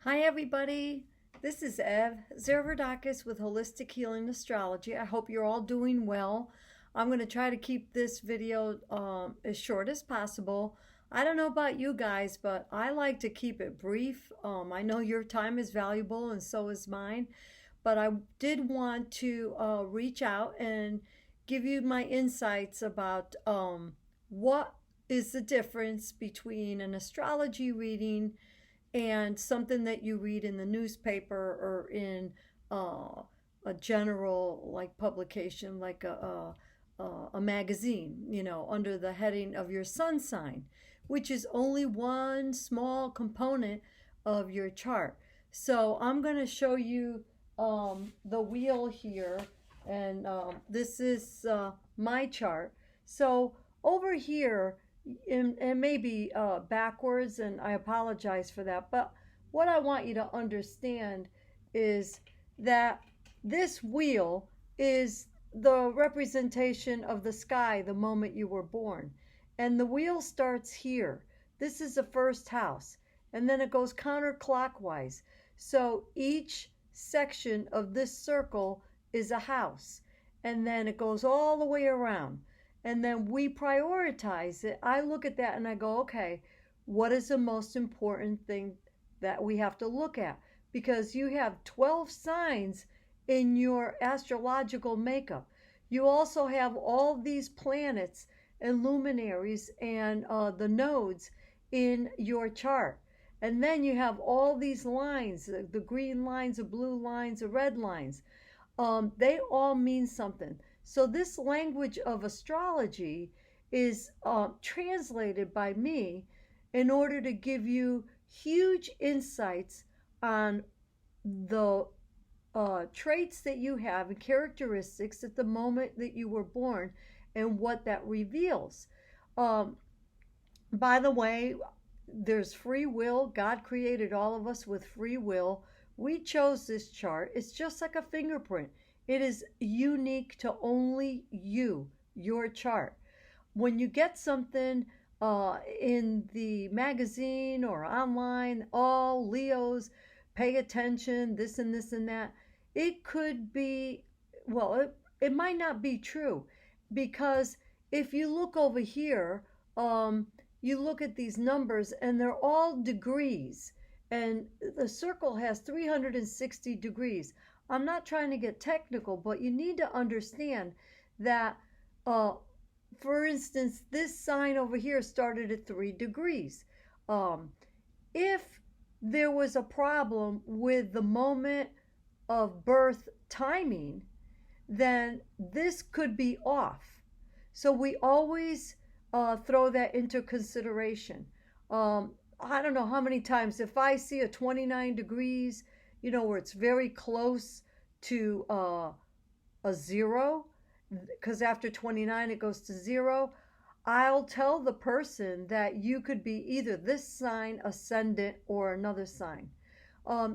Hi everybody, this is Ev Zerverdakis with Holistic Healing Astrology. I hope you're all doing well. I'm going to try to keep this video as short as possible. I don't know about you guys, but I like to keep it brief. I know your time is valuable and so is mine, but I did want to reach out and give you my insights about what is the difference between an astrology reading and something that you read in the newspaper or in a general like publication like a magazine, under the heading of your sun sign, which is only one small component of your chart. So I'm going to show you the wheel here, and this is my chart. So over here, and maybe backwards, and I apologize for that. But what I want you to understand is that this wheel is the representation of the sky the moment you were born. And the wheel starts here. This is the first house. And then it goes counterclockwise. So each section of this circle is a house. And then it goes all the way around, and then we prioritize it. I look at that and I go, okay, what is the most important thing that we have to look at? Because you have 12 signs in your astrological makeup. You also have all these planets and luminaries and the nodes in your chart. And then you have all these lines, the green lines, the blue lines, the red lines. They all mean something. So this language of astrology is translated by me in order to give you huge insights on the traits that you have and characteristics at the moment that you were born and what that reveals. By the way, there's free will. God created all of us with free will. We chose this chart. It's just like a fingerprint. It is unique to only you, your chart. When you get something in the magazine or online, all Leos, pay attention, this and this and that, it could be, well, it might not be true, because if you look over here, you look at these numbers and they're all degrees, and the circle has 360 degrees. I'm not trying to get technical, but you need to understand that, for instance, this sign over here started at 3 degrees. If there was a problem with the moment of birth timing, then this could be off. So we always throw that into consideration. I don't know how many times, if I see a 29 degrees, where it's very close to a zero, because after 29 it goes to zero, I'll tell the person that you could be either this sign, ascendant, or another sign.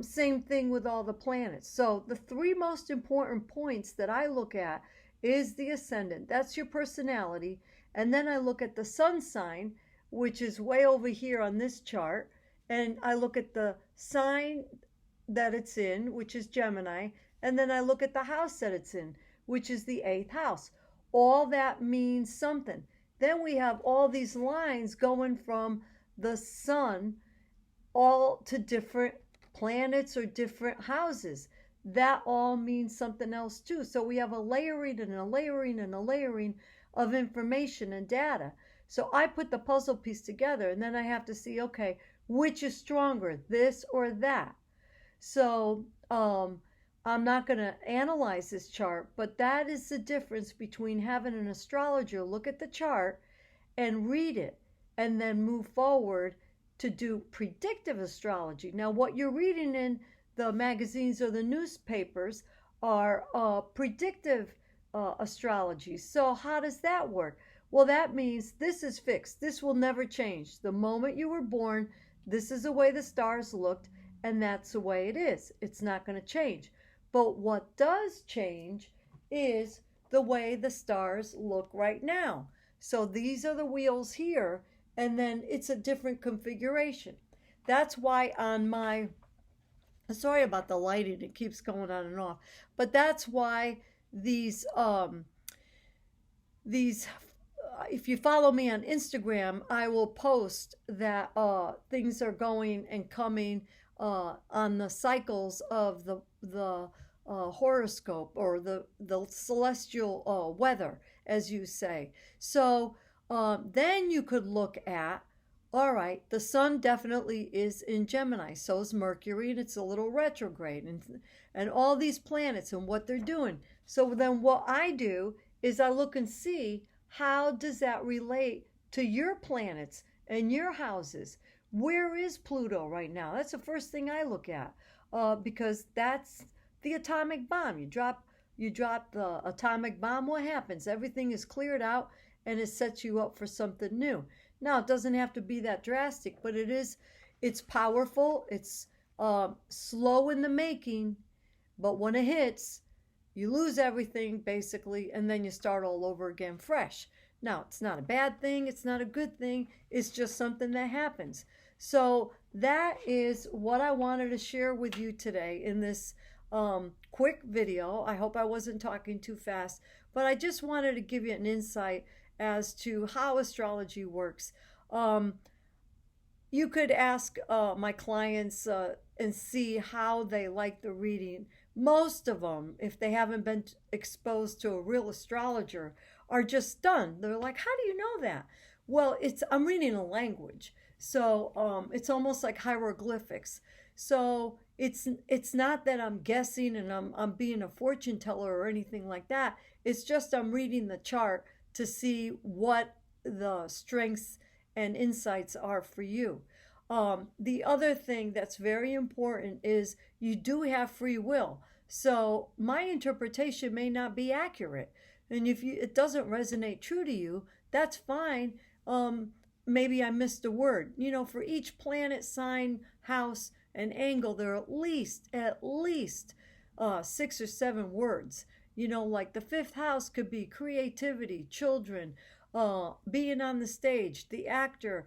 Same thing with all the planets. So the three most important points that I look at is the ascendant. That's your personality. And then I look at the sun sign, which is way over here on this chart. And I look at the sign that it's in, which is Gemini. And then I look at the house that it's in, which is the 8th house. All that means something. Then we have all these lines going from the sun all to different planets or different houses. That all means something else too. So we have a layering and a layering and a layering of information and data. So I put the puzzle piece together, and then I have to see, okay, which is stronger, this or that? So I'm not going to analyze this chart, but that is the difference between having an astrologer look at the chart and read it and then move forward to do predictive astrology. Now, what you're reading in the magazines or the newspapers are predictive astrology. So how does that work? Well, that means this is fixed. This will never change. The moment you were born, this is the way the stars looked, and that's the way it is. It's not going to change. But what does change is the way the stars look right now. So these are the wheels here, and then it's a different configuration. That's why on my Sorry about the lighting, it keeps going on and off. But that's why these these if you follow me on Instagram, I will post that things are going and coming on the cycles of the horoscope, or the celestial weather, as you say. So then you could look at, all right, the sun definitely is in Gemini. So is Mercury, and it's a little retrograde, and all these planets and what they're doing. So then what I do is I look and see, how does that relate to your planets and your houses? Where is Pluto right now? That's the first thing I look at, because that's the atomic bomb. You drop the atomic bomb. What happens? Everything is cleared out, and it sets you up for something new. Now, it doesn't have to be that drastic, but it's powerful. It's slow in the making, but when it hits, you lose everything basically, and then you start all over again fresh. Now, it's not a bad thing, it's not a good thing, it's just something that happens. So, that is what I wanted to share with you today in this quick video. I hope I wasn't talking too fast, but I just wanted to give you an insight as to how astrology works. You could ask my clients and see how they like the reading. Most of them, if they haven't been exposed to a real astrologer, are just stunned. They're like, "How do you know that?" Well, I'm reading a language, so it's almost like hieroglyphics. So it's not that I'm guessing and I'm being a fortune teller or anything like that. It's just I'm reading the chart to see what the strengths and insights are for you. The other thing that's very important is you do have free will. So my interpretation may not be accurate. And if it doesn't resonate true to you, that's fine. Maybe I missed a word. For each planet, sign, house, and angle, there are at least 6 or 7 words. Like the fifth house could be creativity, children, being on the stage, the actor,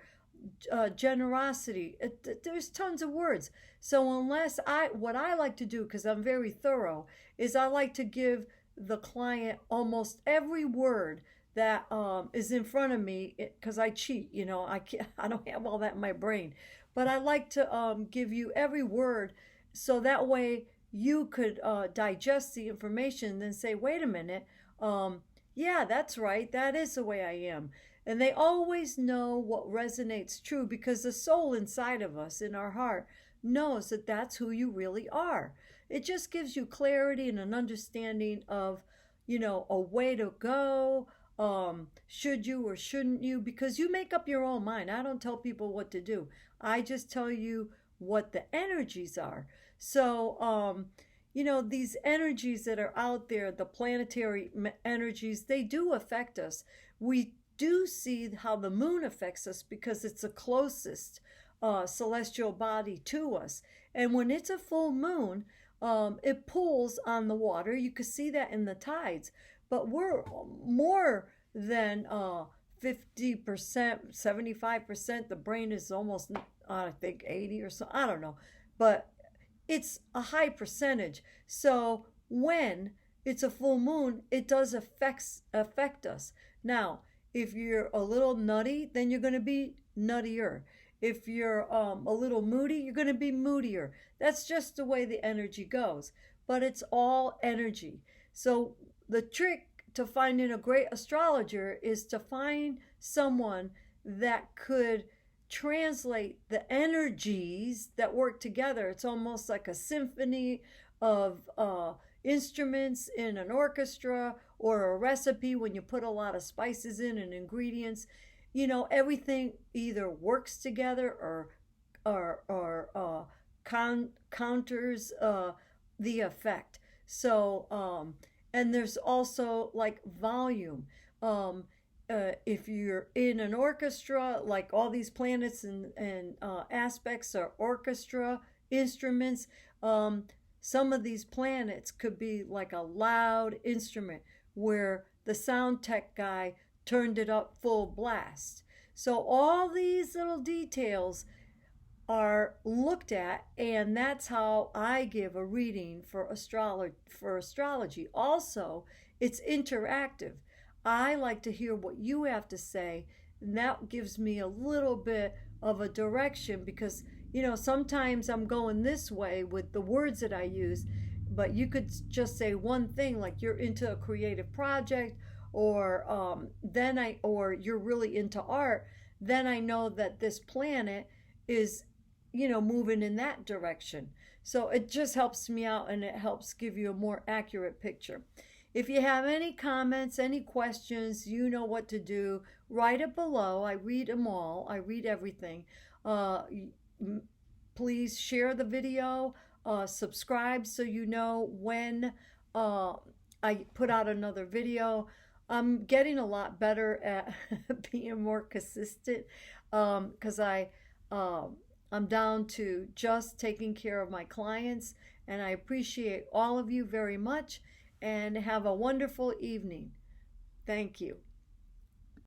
generosity. There's tons of words. So what I like to do, because I'm very thorough, is I like to give the client almost every word that is in front of me, because I cheat. I don't have all that in my brain, but I like to give you every word, so that way you could digest the information and then say, wait a minute, yeah, that's right, that is the way I am. And they always know what resonates true, because the soul inside of us, in our heart, knows that that's who you really are. It just gives you clarity and an understanding of, a way to go. Should you or shouldn't you? Because you make up your own mind. I don't tell people what to do. I just tell you what the energies are. So, these energies that are out there, the planetary energies, they do affect us. We do see how the moon affects us, because it's the closest celestial body to us. And when it's a full moon, it pulls on the water. You can see that in the tides. But we're more than 50%, 75%. The brain is almost, I think, 80 or so. I don't know. But it's a high percentage. So when it's a full moon, it does affect us. Now, if you're a little nutty, then you're going to be nuttier. If you're a little moody, you're going to be moodier. That's just the way the energy goes. But it's all energy. So the trick to finding a great astrologer is to find someone that could translate the energies that work together. It's almost like a symphony of instruments in an orchestra, or a recipe when you put a lot of spices in and ingredients. Everything either works together or counters the effect. So and there's also like volume. If you're in an orchestra, like all these planets and aspects are orchestra instruments. Some of these planets could be like a loud instrument where the sound tech guy turned it up full blast. So all these little details are looked at, and that's how I give a reading for astrology. Also, it's interactive. I like to hear what you have to say, and that gives me a little bit of a direction because sometimes I'm going this way with the words that I use, but you could just say one thing like you're into a creative project, or you're really into art. Then I know that this planet is moving in that direction. So it just helps me out, and it helps give you a more accurate picture. If you have any comments, any questions, you know what to do. Write it below. I read them all. I read everything. Uh, Please share the video. Subscribe so you know when uh, I put out another video. I'm getting a lot better at being more consistent because I'm down to just taking care of my clients, and I appreciate all of you very much, and have a wonderful evening. Thank you.